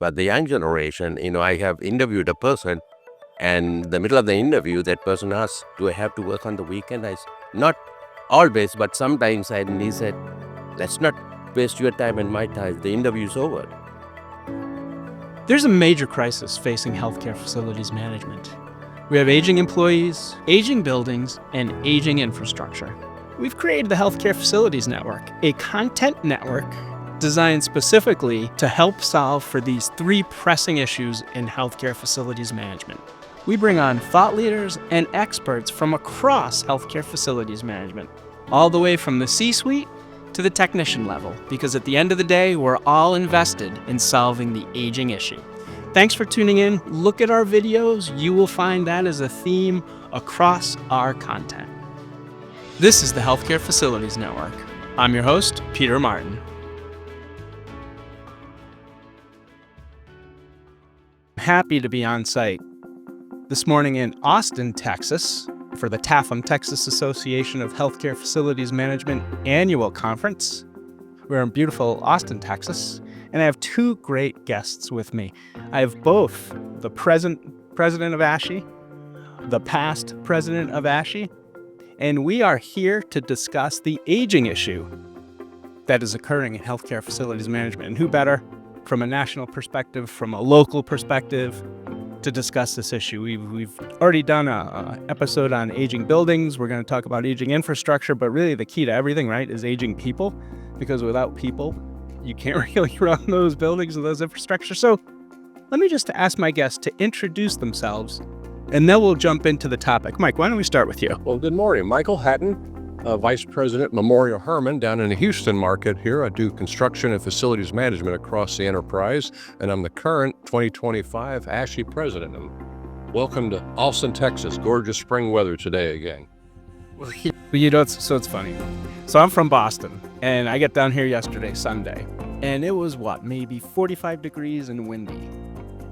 But the young generation, I have interviewed a person, and in the middle of the interview, that person asked, "Do I have to work on the weekend?" Not always, but sometimes. And he said, "Let's not waste your time and my time. The interview's over." There's a major crisis facing healthcare facilities management. We have aging employees, aging buildings, and aging infrastructure. We've created the Healthcare Facilities Network, a content network designed specifically to help solve for these three pressing issues in healthcare facilities management. We bring on thought leaders and experts from across healthcare facilities management, all the way from the C-suite to the technician level, because at the end of the day, we're all invested in solving the aging issue. Thanks for tuning in. Look at our videos. You will find that as a theme across our content. This is the Healthcare Facilities Network. I'm your host, Peter Martin. I'm happy to be on site this morning in Austin, Texas, for the TAFM, Texas Association of Healthcare Facilities Management annual conference. We're in beautiful Austin, Texas, and I have two great guests with me. I have both the present president of ASHI, the past president of ASHI, and we are here to discuss the aging issue that is occurring in healthcare facilities management. And who better from a national perspective, from a local perspective, to discuss this issue. We've already done an episode on aging buildings. We're going to talk about aging infrastructure, but really the key to everything, right, is aging people, because without people, you can't really run those buildings and those infrastructures. So let me just ask my guests to introduce themselves, and then we'll jump into the topic. Mike, why don't we start with you? Well, good morning. Michael Hatton, Vice President, Memorial Hermann, down in the Houston market here. I do construction and facilities management across the enterprise, and I'm the current 2025 ASHI President. And welcome to Austin, Texas. Gorgeous spring weather today again. Well, it's funny. So I'm from Boston, and I got down here yesterday, Sunday, and it was maybe 45 degrees and windy.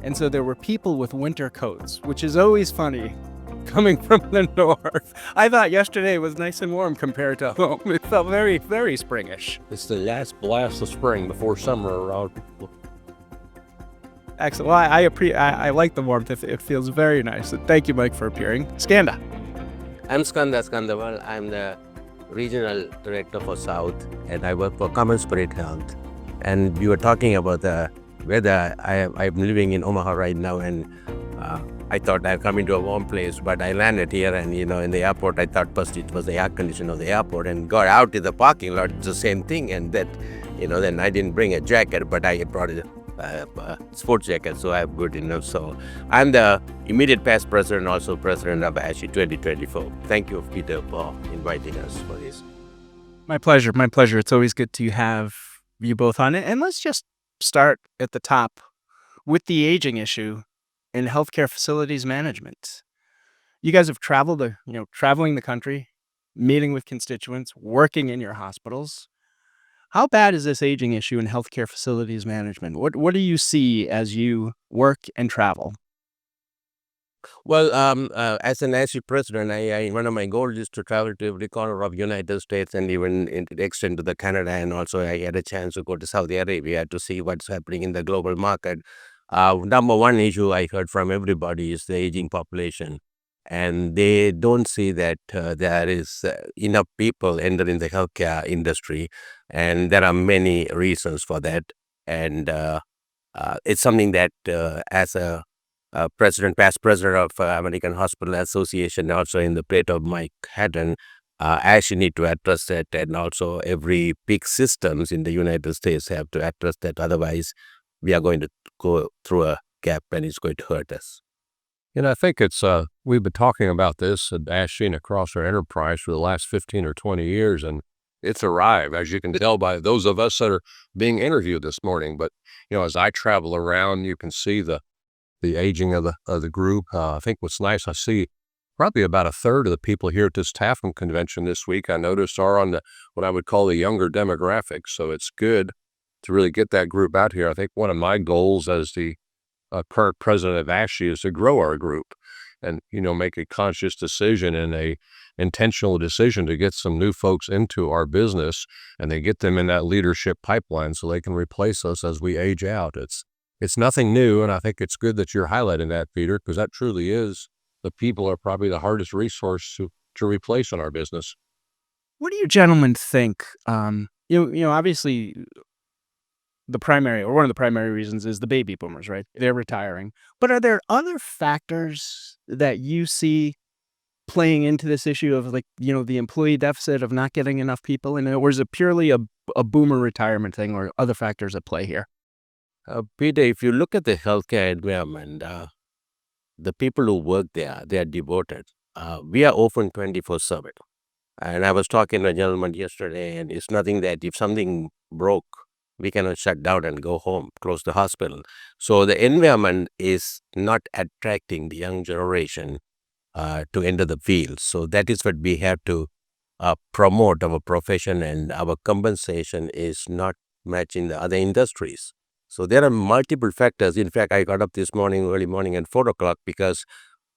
And so there were people with winter coats, which is always funny coming from the north. I thought yesterday was nice and warm compared to home. It felt very, very springish. It's the last blast of spring before summer around. Excellent. Well, I like the warmth. It feels very nice. Thank you, Mike, for appearing. Skanda. I'm Skandaverl. I'm the Regional Director for South, and I work for Common Spirit Health. And we were talking about the weather. I'm living in Omaha right now, and I thought I'd come into a warm place, but I landed here, and in the airport, I thought first it was the air condition of the airport, and got out to the parking lot, it's the same thing. And that, then I didn't bring a jacket, but I brought a sports jacket, so I'm good enough. So I'm the immediate past president, also president of ASHI 2024. Thank you, Peter, for inviting us for this. My pleasure. My pleasure. It's always good to have you both on it. And let's just start at the top with the aging issue in healthcare facilities management. You guys have traveled, traveling the country, meeting with constituents, working in your hospitals. How bad is this aging issue in healthcare facilities management? What do you see as you work and travel? Well, as an ASHI president, one of my goals is to travel to every corner of United States and even extend to the Canada. And also I had a chance to go to Saudi Arabia to see what's happening in the global market. Number one issue I heard from everybody is the aging population. And they don't see that there is enough people entering the healthcare industry. And there are many reasons for that. And it's something that as a past president of American Hospital Association, also in the plate of Mike Hatton, actually need to address that. And also every big systems in the United States have to address that. Otherwise, we are going to go through a gap and it's going to hurt us. I think it's, we've been talking about this at ASHI and across our enterprise for the last 15 or 20 years, and it's arrived, as you can tell by those of us that are being interviewed this morning. But, as I travel around, you can see the aging of the group. I think what's nice, I see probably about a third of the people here at this TAFM convention this week, I noticed, are on what I would call the younger demographic. So it's good to really get that group out here. I think one of my goals as the current president of ASHI is to grow our group and, make a conscious decision and a intentional decision to get some new folks into our business, and they get them in that leadership pipeline so they can replace us as we age out. it's nothing new. And I think it's good that you're highlighting that, Peter, because that truly is, the people are probably the hardest resource to replace in our business. What do you gentlemen think? Obviously, the primary or one of the primary reasons is the baby boomers, right? They're retiring. But are there other factors that you see playing into this issue of the employee deficit of not getting enough people in it? Or is it purely a boomer retirement thing or other factors at play here? Peter, if you look at the healthcare environment, the people who work there, they are devoted. We are open 24/7. And I was talking to a gentleman yesterday, and it's nothing that if something broke, we cannot shut down and go home, close the hospital. So the environment is not attracting the young generation to enter the field. So that is what we have to promote our profession, and our compensation is not matching the other industries. So there are multiple factors. In fact, I got up this morning, early morning at 4 o'clock because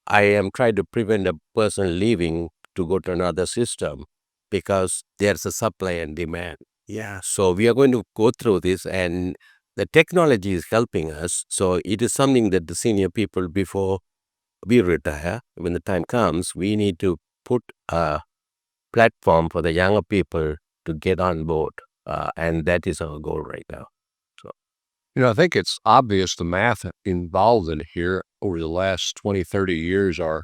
I am trying to prevent a person leaving to go to another system because there's a supply and demand. Yeah. So we are going to go through this, and the technology is helping us. So it is something that the senior people, before we retire, when the time comes, we need to put a platform for the younger people to get on board. And that is our goal right now. I think it's obvious the math involved in here over the last 20, 30 years. Our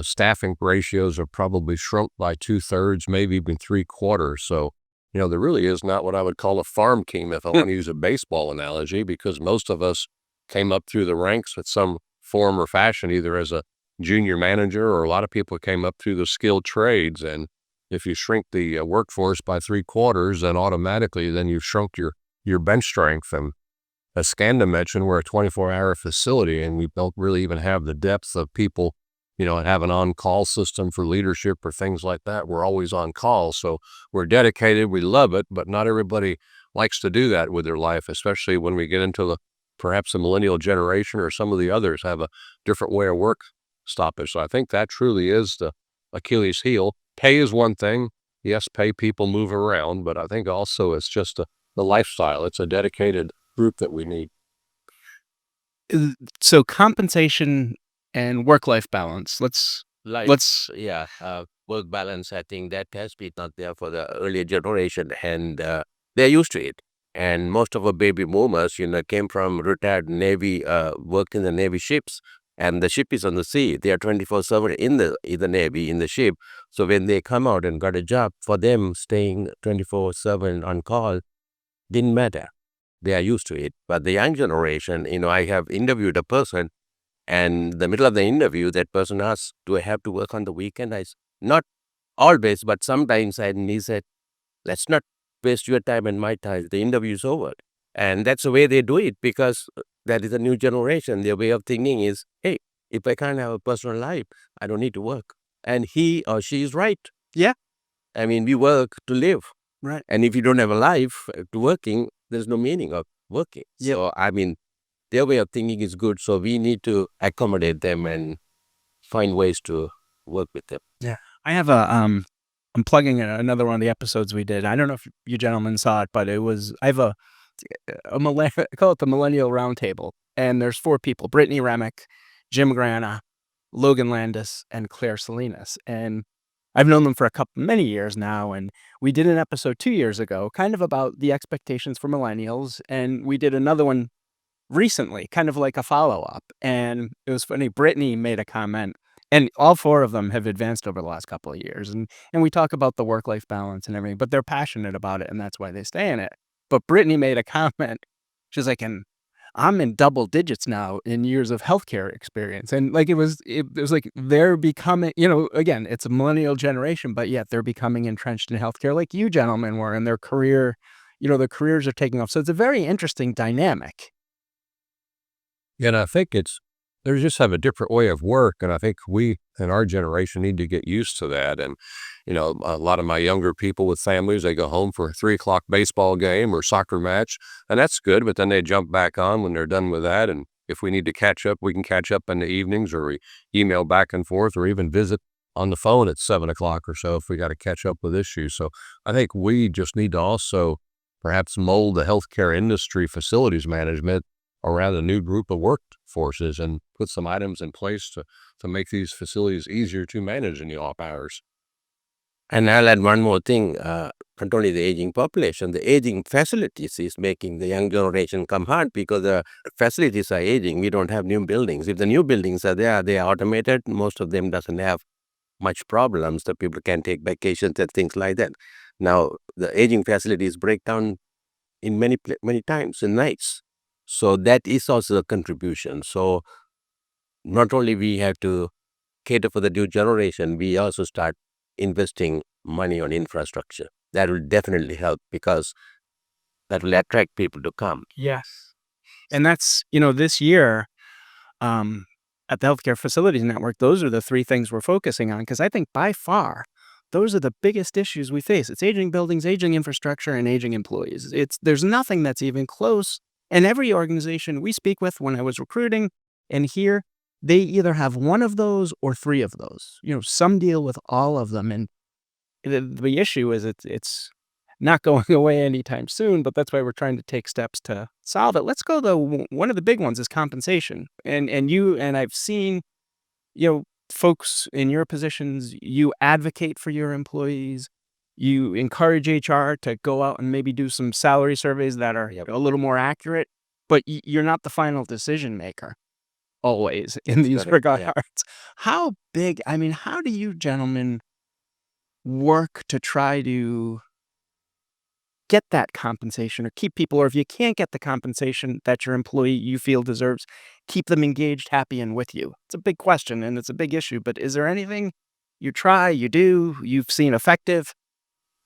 staffing ratios are probably shrunk by 2/3, maybe even 3/4. So, there really is not what I would call a farm team, if I want to use a baseball analogy, because most of us came up through the ranks with some form or fashion, either as a junior manager, or a lot of people came up through the skilled trades. And if you shrink the workforce by 3/4, then automatically then you've shrunk your bench strength. And as Skanda mentioned, we're a 24-hour facility, and we don't really even have the depth of people, and have an on-call system for leadership or things like that. We're always on call. So we're dedicated, we love it, but not everybody likes to do that with their life, especially when we get into perhaps the millennial generation, or some of the others have a different way of work stoppage. So I think that truly is the Achilles heel. Pay is one thing. Yes, pay people move around, but I think also it's just the lifestyle. It's a dedicated group that we need. So compensation and work-life balance. Let's Work balance, I think that has been not there for the earlier generation, and they're used to it. And most of our baby boomers, came from retired Navy, worked in the Navy ships, and the ship is on the sea. They are 24/7 in the Navy, in the ship. So when they come out and got a job, for them, staying 24/7 on call didn't matter. They are used to it. But the young generation, I have interviewed a person, and in the middle of the interview, that person asked, "Do I have to work on the weekend?" I said, "Not always, but sometimes." And he said, "Let's not waste your time and my time. The interview is over." And that's the way they do it, because that is a new generation. Their way of thinking is, hey, if I can't have a personal life, I don't need to work. And he or she is right. Yeah. I mean, we work to live. Right. And if you don't have a life to working, there's no meaning of working. Yep. So, I mean, their way of thinking is good. So we need to accommodate them and find ways to work with them. Yeah. I have I'm plugging in another one of the episodes we did. I don't know if you gentlemen saw it, but I have a I call it the Millennial Roundtable. And there's 4 people: Brittany Remick, Jim Grana, Logan Landis, and Claire Salinas. And I've known them for many years now, and we did an episode 2 years ago, kind of about the expectations for millennials, and we did another one recently, kind of like a follow-up. And it was funny, Brittany made a comment, and all 4 of them have advanced over the last couple of years, and we talk about the work-life balance and everything, but they're passionate about it, and that's why they stay in it. But Brittany made a comment. She's like, "And I'm in double digits now in years of healthcare experience." And it was like they're becoming, again, it's a millennial generation, but yet they're becoming entrenched in healthcare like you gentlemen were, and their their careers are taking off. So it's a very interesting dynamic. And I think they just have a different way of work. And I think we in our generation need to get used to that. And, a lot of my younger people with families, they go home for a 3 o'clock baseball game or soccer match, and that's good. But then they jump back on when they're done with that. And if we need to catch up, we can catch up in the evenings, or we email back and forth, or even visit on the phone at 7 o'clock or so if we got to catch up with issues. So I think we just need to also perhaps mold the healthcare industry facilities management around a new group of workforces and put some items in place to make these facilities easier to manage in the off hours. And I'll add one more thing, not only the aging population, the aging facilities is making the young generation come hard because the facilities are aging. We don't have new buildings. If the new buildings are there, they are automated. Most of them doesn't have much problems. The people can take vacations and things like that. Now, the aging facilities break down in many times in nights. So that is also a contribution. So not only we have to cater for the new generation, we also start investing money on infrastructure. That will definitely help because that will attract people to come. Yes. And that's, this year at the Healthcare Facilities Network, those are the three things we're focusing on because I think by far, those are the biggest issues we face. It's aging buildings, aging infrastructure, and aging employees. There's nothing that's even close. And every organization we speak with when I was recruiting and here, they either have one of those or three of those. Some deal with all of them. And the issue is it's not going away anytime soon, but that's why we're trying to take steps to solve it. Let's go though. One of the big ones is compensation. And I've seen, folks in your positions, you advocate for your employees. You encourage HR to go out and maybe do some salary surveys that are a little more accurate, but you're not the final decision maker always in these regards. Yeah. How do you gentlemen work to try to get that compensation or keep people, or if you can't get the compensation that your employee you feel deserves, keep them engaged, happy, and with you? It's a big question and it's a big issue, but is there anything you try, you do, you've seen effective?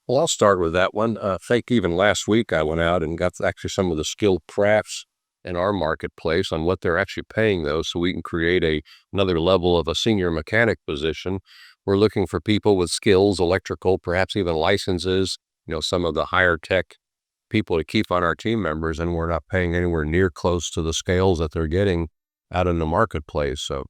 Well, I'll start with that one. I think even last week I went out and got actually some of the skilled crafts in our marketplace on what they're actually paying those so we can create another level of a senior mechanic position. We're looking for people with skills, electrical, perhaps even licenses, some of the higher tech people to keep on our team members, and we're not paying anywhere near close to the scales that they're getting out in the marketplace. So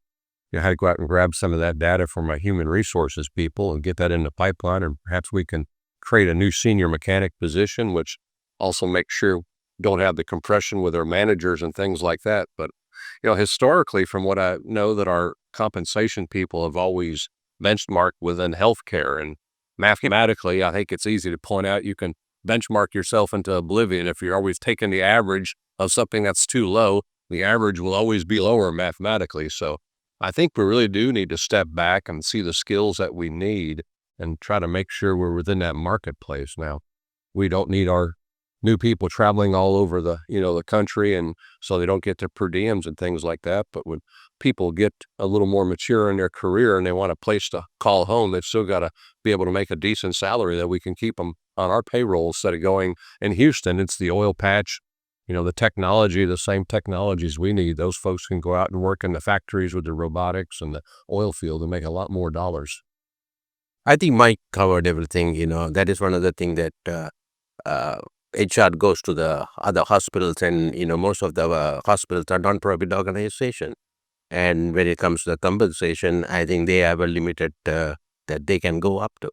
I had to go out and grab some of that data from my human resources people and get that in the pipeline, and perhaps we can create a new senior mechanic position, which also makes sure don't have the compression with our managers and things like that. But, historically, from what I know, that our compensation people have always benchmarked within healthcare. And mathematically, I think it's easy to point out you can benchmark yourself into oblivion. If you're always taking the average of something that's too low, the average will always be lower mathematically. So I think we really do need to step back and see the skills that we need and try to make sure we're within that marketplace. Now, we don't need our new people traveling all over the country, and so they don't get their per diems and things like that. But when people get a little more mature in their career and they want a place to call home, they've still got to be able to make a decent salary that we can keep them on our payroll instead of going in Houston. It's the oil patch, the technology, the same technologies we need. Those folks can go out and work in the factories with the robotics and the oil field and make a lot more dollars. I think Mike covered everything. That is one of the things that HR goes to the other hospitals, and most of the hospitals are non-profit organization. And when it comes to the compensation, I think they have a limited that they can go up to,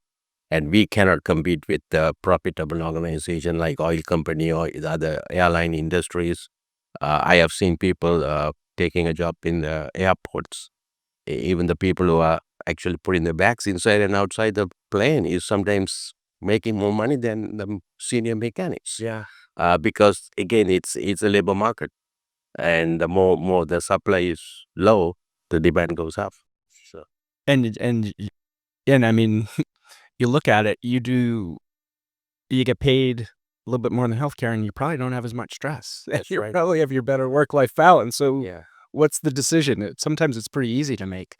and we cannot compete with the profitable organization like oil company or the other airline industries. I have seen people taking a job in the airports. Even the people who are actually putting the bags inside and outside the plane is sometimes making more money than the senior mechanics. Yeah. Because again, it's a labor market, and the more the supply is low, the demand goes up. So And I mean, you look at it, you get paid a little bit more in the healthcare, and you probably don't have as much stress. That's You right. probably have your better work-life balance. So yeah, what's the decision? Sometimes it's pretty easy to make.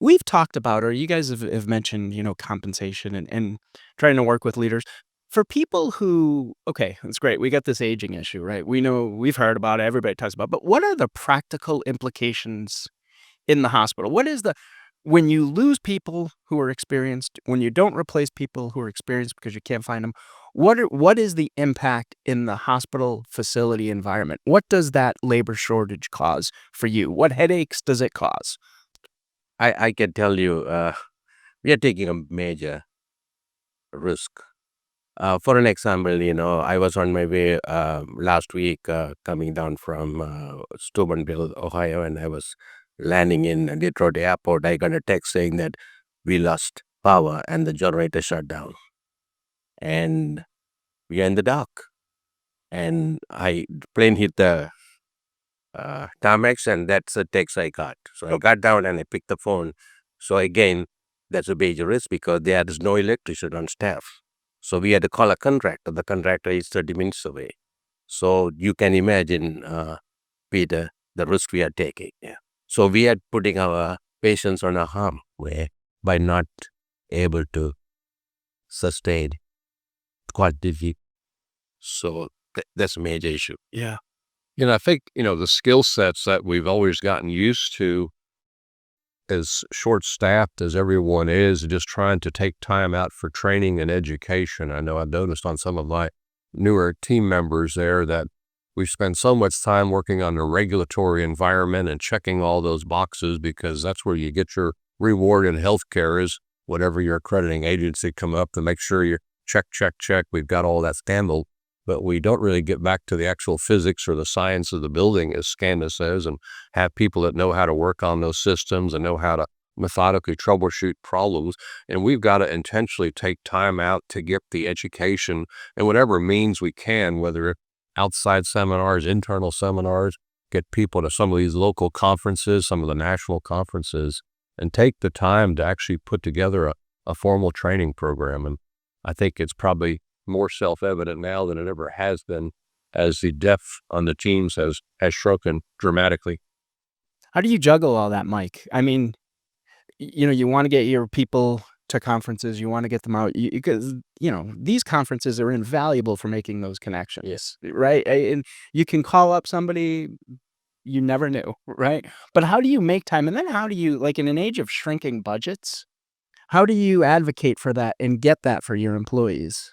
We've talked about, or you guys have mentioned, compensation and trying to work with leaders. For people who, okay, that's great. We got this aging issue, right? We know, we've heard about it. Everybody talks about it. But what are the practical implications in the hospital? When you lose people who are experienced, when you don't replace people who are experienced because you can't find them, what is the impact in the hospital facility environment? What does that labor shortage cause for you? What headaches does it cause? I can tell you, we are taking a major risk For an example, I was on my way last week coming down from Steubenville, Ohio, and I was landing in Detroit airport. I got a text saying that we lost power and the generator shut down. And we are in the dark. And plane hit the tarmacs, and that's the text I got. So I got down and I picked the phone. So again, that's a major risk because there is no electrician on staff. So we had to call a contractor. The contractor is 30 minutes away. So you can imagine, Peter, the risk we are taking. Yeah. So we are putting our patients on a harm way by not able to sustain quality. So that's a major issue. Yeah. I think, the skill sets that we've always gotten used to, as short-staffed as everyone is, just trying to take time out for training and education. I know I've noticed on some of my newer team members there that we spend so much time working on the regulatory environment and checking all those boxes, because that's where you get your reward in healthcare, is whatever your accrediting agency come up to make sure you check, we've got all that handled. But we don't really get back to the actual physics or the science of the building, as Skanda says, and have people that know how to work on those systems and know how to methodically troubleshoot problems. And we've got to intentionally take time out to get the education in whatever means we can, whether outside seminars, internal seminars, get people to some of these local conferences, some of the national conferences, and take the time to actually put together a formal training program. And I think it's probably more self-evident now than it ever has been, as the depth on the teams has shrunken dramatically. How do you juggle all that, Mike? I mean, you want to get your people to conferences, you want to get them out, because these conferences are invaluable for making those connections. Yes. Right? And you can call up somebody you never knew, right? But how do you make time? And then how do you, like, in an age of shrinking budgets, how do you advocate for that and get that for your employees?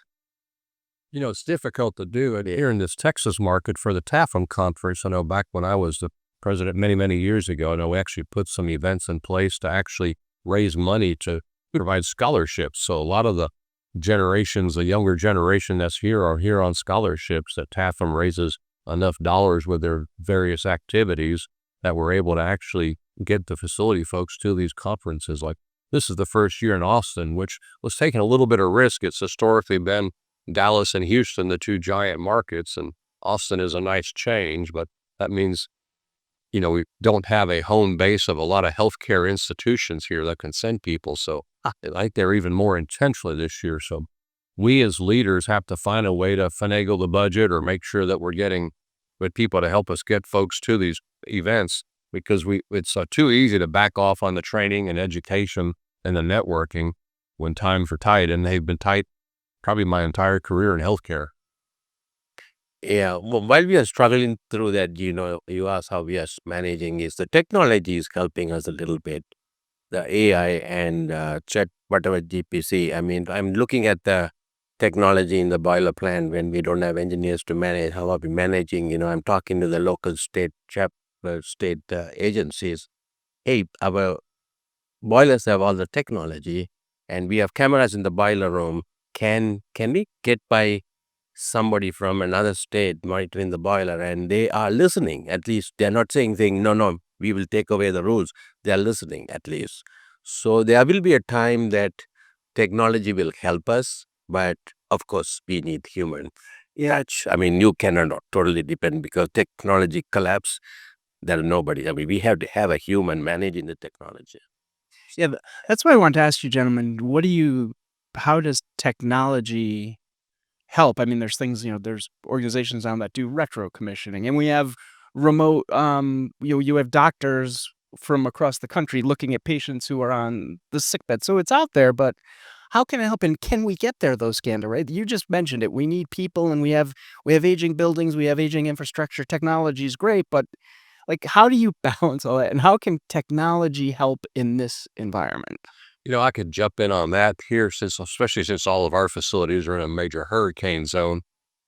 It's difficult to do it here in this Texas market for the TAFM conference. I know back when I was the president many, many years ago, I know we actually put some events in place to actually raise money to provide scholarships. So a lot of the younger generation that's here are here on scholarships that TAFM raises enough dollars with their various activities that we're able to actually get the facility folks to these conferences. Like, this is the first year in Austin, which was taking a little bit of risk. It's historically been Dallas and Houston, the two giant markets, and Austin is a nice change, but that means, we don't have a home base of a lot of healthcare institutions here that can send people. So I think they're even more intentionally this year. So we as leaders have to find a way to finagle the budget or make sure that we're getting with people to help us get folks to these events, because it's too easy to back off on the training and education and the networking when times are tight, and they've been tight probably my entire career in healthcare. Yeah, well, while we are struggling through that, you asked how we are managing, is the technology is helping us a little bit. The AI and chat, whatever GPC. I mean, I'm looking at the technology in the boiler plant when we don't have engineers to manage. How are we managing? I'm talking to the local state agencies. Hey, our boilers have all the technology, and we have cameras in the boiler room. Can we get by somebody from another state monitoring the boiler, and they are listening? At least they're not saying no, we will take away the rules. They are listening at least. So there will be a time that technology will help us, but of course we need human. Yeah, I mean, you cannot totally depend, because technology collapse. There are nobody. I mean, we have to have a human managing the technology. Yeah, that's why I wanted to ask you, gentlemen, how does technology help? I mean, there's things, there's organizations now that do retro commissioning, and we have remote, you have doctors from across the country looking at patients who are on the sick bed. So it's out there, but how can it help? And can we get there, though, Skanda, right? You just mentioned it. We need people, and we have aging buildings, we have aging infrastructure. Technology is great, but like, how do you balance all that? And how can technology help in this environment? I could jump in on that here, especially since all of our facilities are in a major hurricane zone.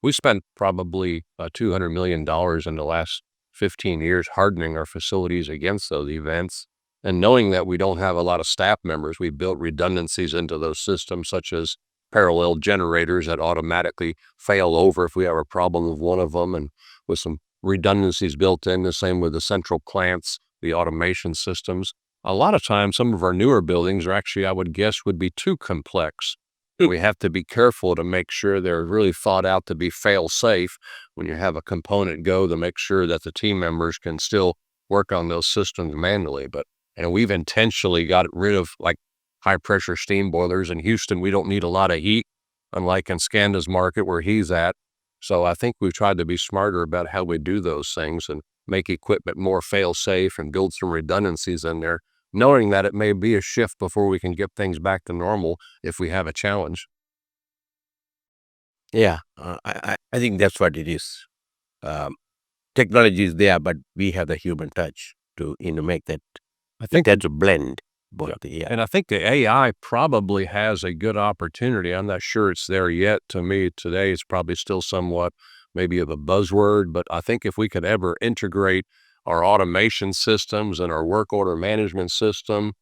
We spent probably $200 million in the last 15 years hardening our facilities against those events. And knowing that we don't have a lot of staff members, we built redundancies into those systems, such as parallel generators that automatically fail over if we have a problem with one of them, and with some redundancies built in, the same with the central plants, the automation systems. A lot of times, some of our newer buildings are actually, I would guess, would be too complex. We have to be careful to make sure they're really thought out to be fail-safe when you have a component go, to make sure that the team members can still work on those systems manually. But we've intentionally got rid of like high-pressure steam boilers. In Houston, we don't need a lot of heat, unlike in Skanda's market where he's at. So I think we've tried to be smarter about how we do those things and make equipment more fail-safe and build some redundancies in there, knowing that it may be a shift before we can get things back to normal if we have a challenge. Yeah, I think that's what it is. Technology is there, but we have the human touch to make that. I think that's a blend. Yeah. Both, yeah. And I think the AI probably has a good opportunity. I'm not sure it's there yet. To me, today, it's probably still somewhat maybe of a buzzword, but I think if we could ever integrate our automation systems and our work order management system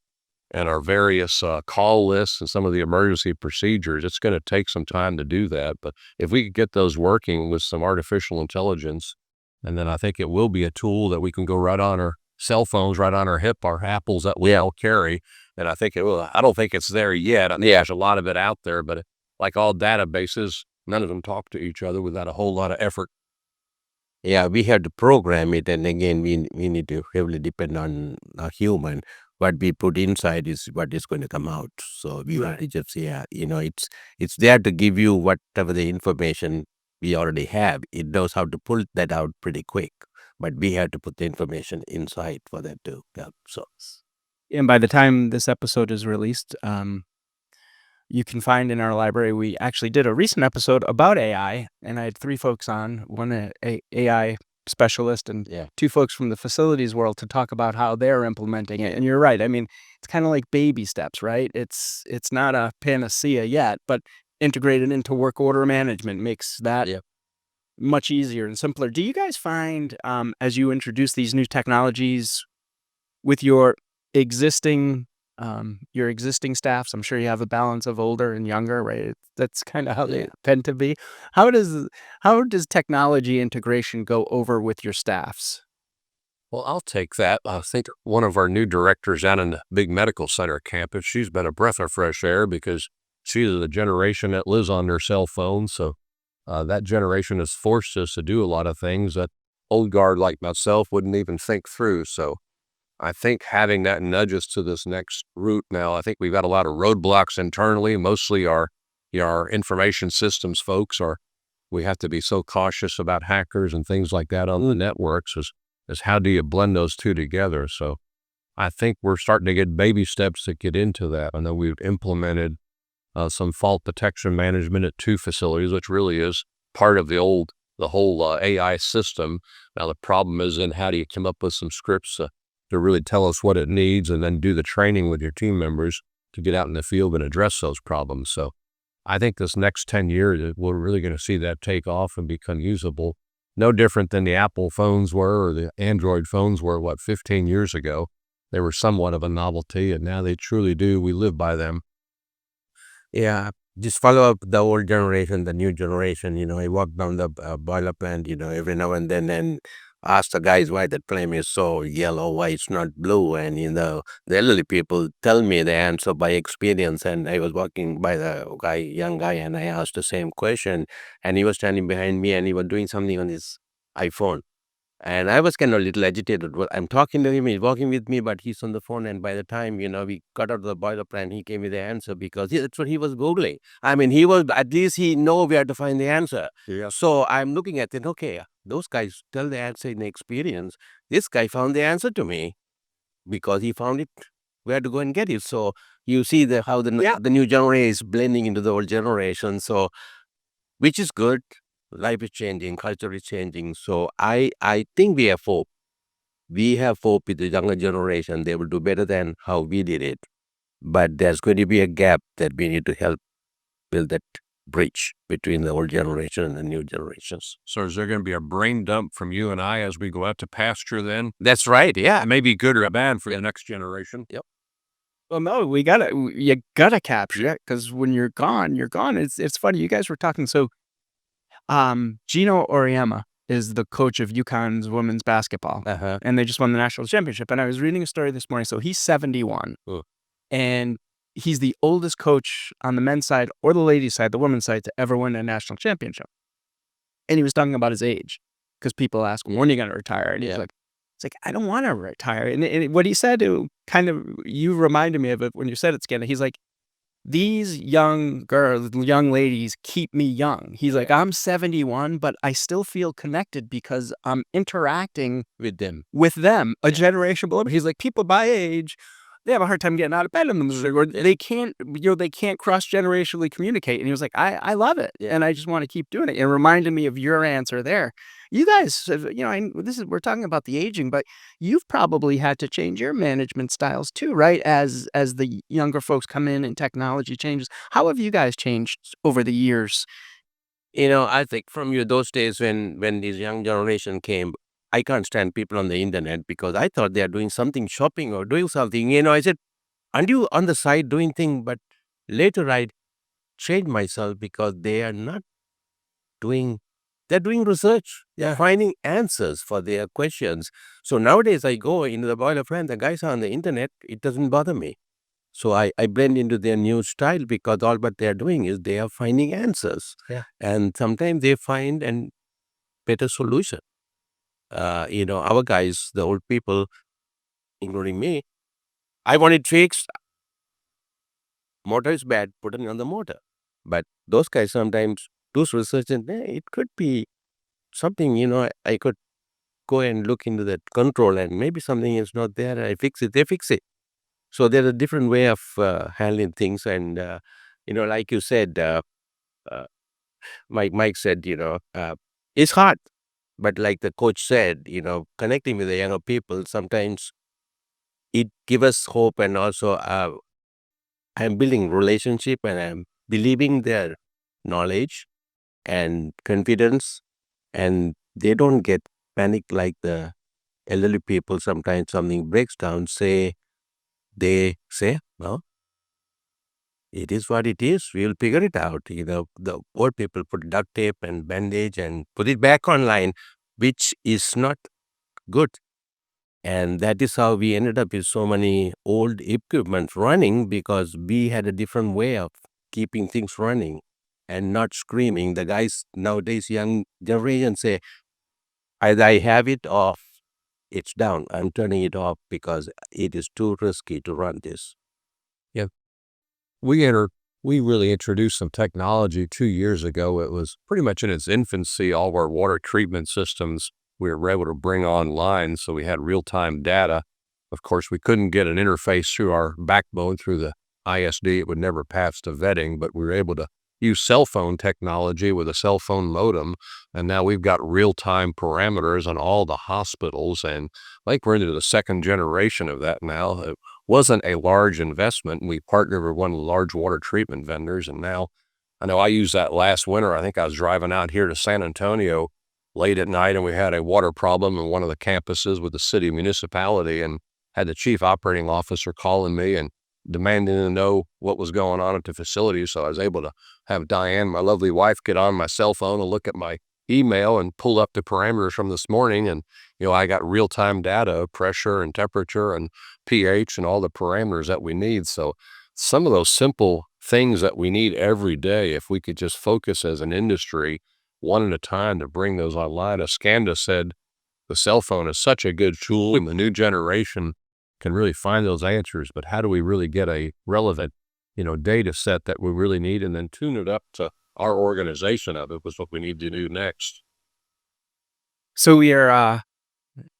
and our various call lists and some of the emergency procedures, it's going to take some time to do that. But if we could get those working with some artificial intelligence, and then I think it will be a tool that we can go right on our cell phones, right on our hip, our apples that we all carry. And I think it will. I don't think it's there yet. I think there's a lot of it out there, but like all databases, none of them talk to each other without a whole lot of effort. Yeah, we have to program it, and again, we need to heavily depend on a human. What we put inside is what is going to come out. So we want to just, it's there to give you whatever the information we already have. It knows how to pull that out pretty quick, but we have to put the information inside for that too. Yeah, so And by the time this episode is released, you can find in our library, we actually did a recent episode about AI, and I had 3 folks on, one a AI specialist and Yeah. 2 folks from the facilities world to talk about how they're implementing it. And you're right. I mean, it's kind of like baby steps, right? It's not a panacea yet, but integrated into work order management makes that Yeah. much easier and simpler. Do you guys find, as you introduce these new technologies with your existing staffs, I'm sure you have a balance of older and younger, right? That's kind of how they Yeah. tend to be. How does technology integration go over with your staffs? Well, I'll take that. I think one of our new directors out in the big medical center campus, she's been a breath of fresh air because she's the generation that lives on their cell phone. So that generation has forced us to do a lot of things that old guard like myself wouldn't even think through. So I think having that nudge us to this next route now, I think we've got a lot of roadblocks internally. Mostly our information systems folks we have to be so cautious about hackers and things like that on the networks is how do you blend those two together? So I think we're starting to get baby steps to get into that. I know we've implemented some fault detection management at 2 facilities, which really is part of the whole AI system. Now the problem is in how do you come up with some scripts to really tell us what it needs and then do the training with your team members to get out in the field and address those problems. So I think this next 10 years, we're really going to see that take off and become usable. No different than the Apple phones were or the Android phones were, 15 years ago. They were somewhat of a novelty, and now they truly do. We live by them. Yeah, just follow up the old generation, the new generation. I walk down the boiler plant, every now and then, and ask the guys why that flame is so yellow, why it's not blue. And, the elderly people tell me the answer by experience. And I was walking by the young guy, and I asked the same question. And he was standing behind me, and he was doing something on his iPhone. And I was kind of a little agitated. Well, I'm talking to him, he's walking with me, but he's on the phone. And by the time, we got out of the boiler plant, he gave me the answer because that's what he was Googling. I mean, at least he know where to find the answer. Yeah. So I'm looking at it, okay, those guys tell the answer in experience. This guy found the answer to me because he found it where to go and get it. So you see how the new generation is blending into the old generation. So, which is good. Life is changing, culture is changing. So I think we have hope. We have hope with the younger generation. They will do better than how we did it. But there's going to be a gap that we need to help build that bridge between the old generation and the new generations. So is there going to be a brain dump from you and I as we go out to pasture then? That's right, yeah. It may be good or bad for the next generation. Yep. Well, no, you gotta capture it because when you're gone, you're gone. It's funny. You guys were talking. So, Gino Auriemma is the coach of UConn's women's basketball, Uh-huh. and they just won the national championship. And I was reading a story this morning. So he's 71, Oh. and he's the oldest coach on the men's side or the ladies' side, the women's side, to ever win a national championship. And he was talking about his age because people ask, when are you going to retire? And he's Yeah. like, it's like, I don't want to retire. And what he said, you reminded me of it when you said it, Skanda. He's like, these young girls, young ladies keep me young. He's like, I'm 71, but I still feel connected because I'm interacting With them. with them, a generation below me. He's like, people my age, they have a hard time getting out of bed in the morning, or they can't, they can't cross-generationally communicate. And he was like, I love it. And I just want to keep doing it. It reminded me of your answer there. You guys, we're talking about the aging, but you've probably had to change your management styles too, right? As the younger folks come in and technology changes. How have you guys changed over the years? I think from those days when this young generation came, I can't stand people on the internet because I thought they are doing something, shopping or doing something. I said, aren't you on the side doing thing? But later I changed myself because they are not doing, they're doing research. They're finding answers for their questions. So nowadays I go into the boiler plant, the guys are on the internet, it doesn't bother me. So I blend into their new style because all what they're doing is they are finding answers. Yeah. And sometimes they find a better solution. Our guys, the old people, including me, I want it fixed. Motor is bad, put it on the motor. But those guys sometimes do research and it could be something, I could go and look into that control and maybe something is not there. I fix it, they fix it. So there's a different way of handling things. And, like you said, uh, Mike said, it's hard. But like the coach said, connecting with the younger people, sometimes it gives us hope. And also I'm building relationship and I'm believing their knowledge and confidence. And they don't get panic like the elderly people. Sometimes something breaks down, they say, well, it is what it is. We'll figure it out. The old people put duct tape and bandage and put it back online, which is not good. And that is how we ended up with so many old equipment running because we had a different way of keeping things running and not screaming. The guys nowadays, young generation say, either I have it off, it's down. I'm turning it off because it is too risky to run this. Yeah. We really introduced some technology 2 years ago. It was pretty much in its infancy. All of our water treatment systems we were able to bring online, so we had real-time data. Of course, we couldn't get an interface through our backbone through the ISD. It would never pass to vetting, but we were able to use cell phone technology with a cell phone modem, and now we've got real-time parameters on all the hospitals, and like we're into the second generation of that now. It wasn't a large investment. We partnered with one of the large water treatment vendors, and now I know I used that last winter. I think I was driving out here to San Antonio late at night, and we had a water problem in one of the campuses with the city municipality, and had the chief operating officer calling me and demanding to know what was going on at the facility. So I was able to have Diane, my lovely wife, get on my cell phone and look at my email and pull up the parameters from this morning. And, I got real-time data of pressure and temperature and pH and all the parameters that we need. So some of those simple things that we need every day, if we could just focus as an industry one at a time to bring those online. As Skanda said, the cell phone is such a good tool, and the new generation can really find those answers. But how do we really get a relevant, data set that we really need and then tune it up to our organization of it was what we need to do next. So we are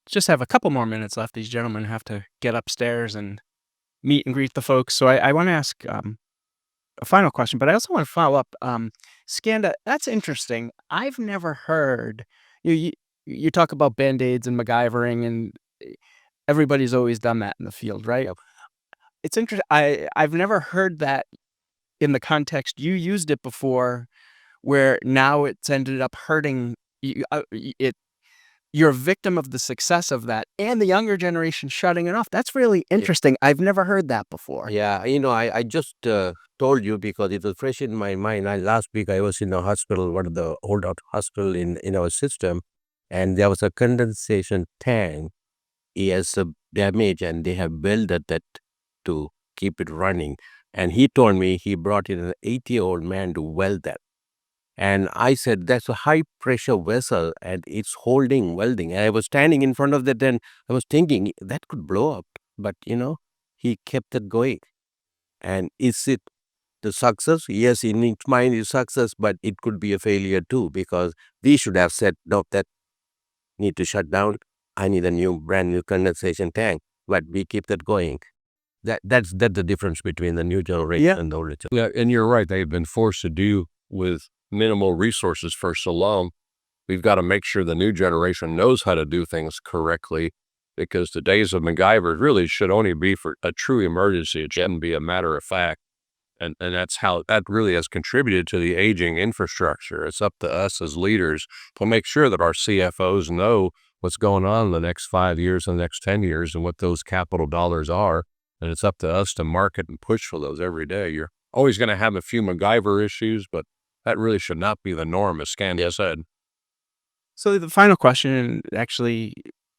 just have a couple more minutes left. These gentlemen have to get upstairs and meet and greet the folks. So I want to ask a final question, but I also want to follow up. Skanda, that's interesting. I've never heard you talk about Band-Aids and MacGyvering, and everybody's always done that in the field, right? Yep. It's interesting. I've never heard that in the context you used it before, where now it's ended up hurting you. you're a victim of the success of that and the younger generation shutting it off. That's really interesting. I've never heard that before. Yeah, I just told you because it was fresh in my mind. Last week I was in a hospital, one of the old hospital in our system, and there was a condensation tank. He has a damage, and they have welded that to keep it running. And he told me he brought in an 80-year-old man to weld that. And I said, that's a high pressure vessel and it's holding welding. And I was standing in front of that and I was thinking that could blow up. But, he kept it going. And is it the success? Yes, in its mind is success, but it could be a failure too, because we should have said, no, that need to shut down. I need a brand new condensation tank. But we keep that going. That's the difference between the new generation and the older generation. Yeah, and you're right. They've been forced to do with minimal resources for so long. We've got to make sure the new generation knows how to do things correctly, because the days of MacGyver really should only be for a true emergency. It shouldn't be a matter of fact. And that's how that really has contributed to the aging infrastructure. It's up to us as leaders to make sure that our CFOs know what's going on in the next 5 years and the next 10 years and what those capital dollars are. And it's up to us to market and push for those every day. You're always going to have a few MacGyver issues, but that really should not be the norm, as Skanda said. So the final question, and actually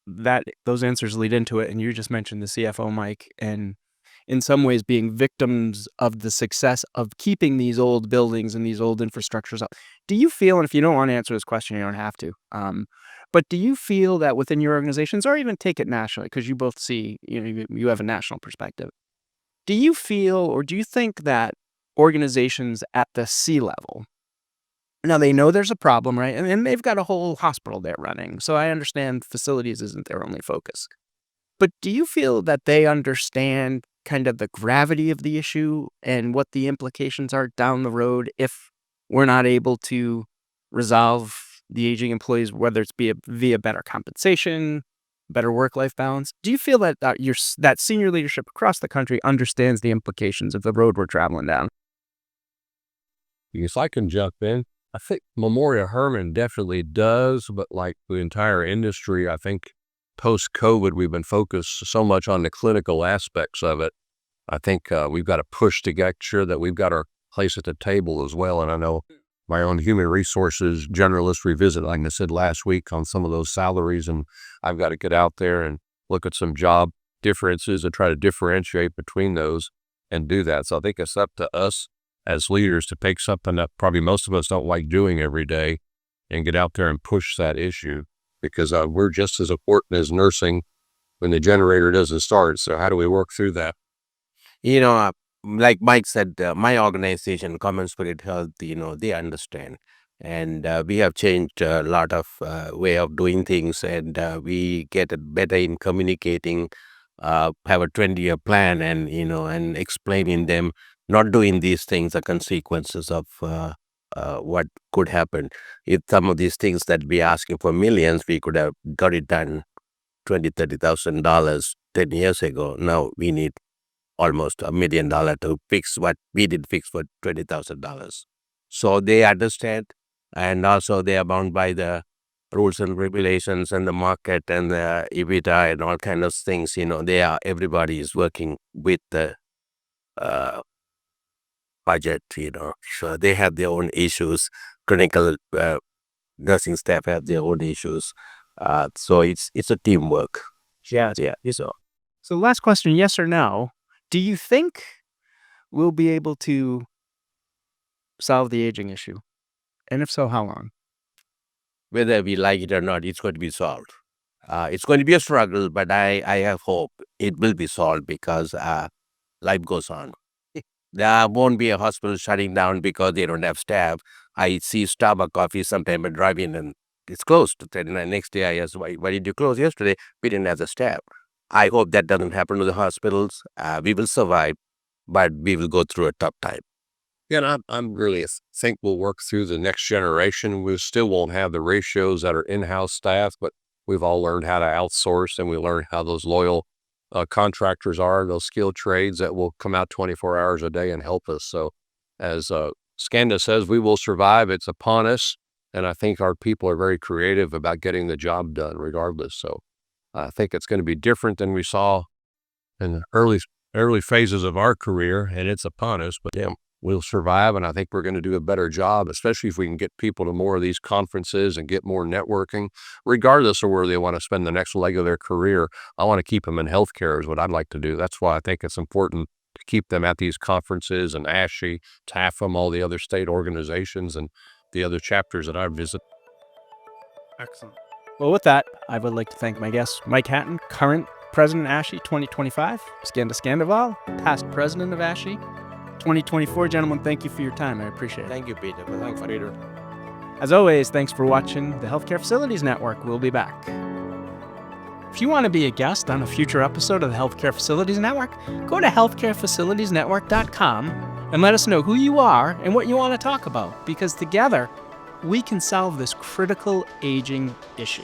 those answers lead into it, and you just mentioned the CFO, Mike, and in some ways being victims of the success of keeping these old buildings and these old infrastructures up. Do you feel, and if you don't want to answer this question, you don't have to, but do you feel that within your organizations, or even take it nationally, because you both see, you have a national perspective, do you feel, or do you think that organizations at the C level, now they know there's a problem, right? And they've got a whole hospital they're running, so I understand facilities isn't their only focus. But do you feel that they understand kind of the gravity of the issue and what the implications are down the road if we're not able to resolve the aging employees, whether it's via better compensation, better work-life balance? Do you feel that that senior leadership across the country understands the implications of the road we're traveling down? If I can jump in, I think Memorial Hermann definitely does, but like the entire industry, I think post-COVID, we've been focused so much on the clinical aspects of it. I think we've got to push to get sure that we've got our place at the table as well. And I know my own human resources generalist revisit, like I said last week, on some of those salaries, and I've got to get out there and look at some job differences and try to differentiate between those and do that. So I think it's up to us as leaders to take something that probably most of us don't like doing every day and get out there and push that issue, because we're just as important as nursing when the generator doesn't start. So how do we work through that? Like Mike said, my organization, Common Spirit Health, they understand. And we have changed a lot of way of doing things, and we get better in communicating, have a 20-year plan, and explaining them, not doing these things, the consequences of what could happen. If some of these things that we asking for millions, we could have got it done $20,000-$30,000 10 years ago. Now we need almost $1 million to fix what we did fix for $20,000. So they understand, and also they are bound by the rules and regulations and the market and the EBITDA and all kind of things. Everybody is working with the budget. So they have their own issues. Clinical nursing staff have their own issues. So it's a teamwork. Yeah. So last question, yes or no? Do you think we'll be able to solve the aging issue? And if so, how long? Whether we like it or not, it's going to be solved. It's going to be a struggle, but I have hope it will be solved, because life goes on. There won't be a hospital shutting down because they don't have staff. I see Starbucks coffee sometime I drive in and it's closed. Then the next day I ask, why did you close yesterday? We didn't have the staff. I hope that doesn't happen to the hospitals. We will survive, but we will go through a tough time. Yeah, and I'm really think we'll work through the next generation. We still won't have the ratios that are in-house staff, but we've all learned how to outsource, and we learned how those loyal contractors are, those skilled trades that will come out 24 hours a day and help us. So as Skanda says, we will survive. It's upon us. And I think our people are very creative about getting the job done regardless. So I think it's going to be different than we saw in the early phases of our career, and it's upon us. But yeah, we'll survive, and I think we're going to do a better job, especially if we can get people to more of these conferences and get more networking, regardless of where they want to spend the next leg of their career. I want to keep them in healthcare is what I'd like to do. That's why I think it's important to keep them at these conferences and ASHI, TAFM, all the other state organizations and the other chapters that I visit. Excellent. Well, with that, I would like to thank my guest, Mike Hatton, current President ASHI 2025, Skandaverl, past President of ASHI 2024. Gentlemen, thank you for your time. I appreciate it. Thank you, Peter. Thanks, Peter. As always, thanks for watching the Healthcare Facilities Network. We'll be back. If you want to be a guest on a future episode of the Healthcare Facilities Network, go to healthcarefacilitiesnetwork.com and let us know who you are and what you want to talk about, because together we can solve this critical aging issue.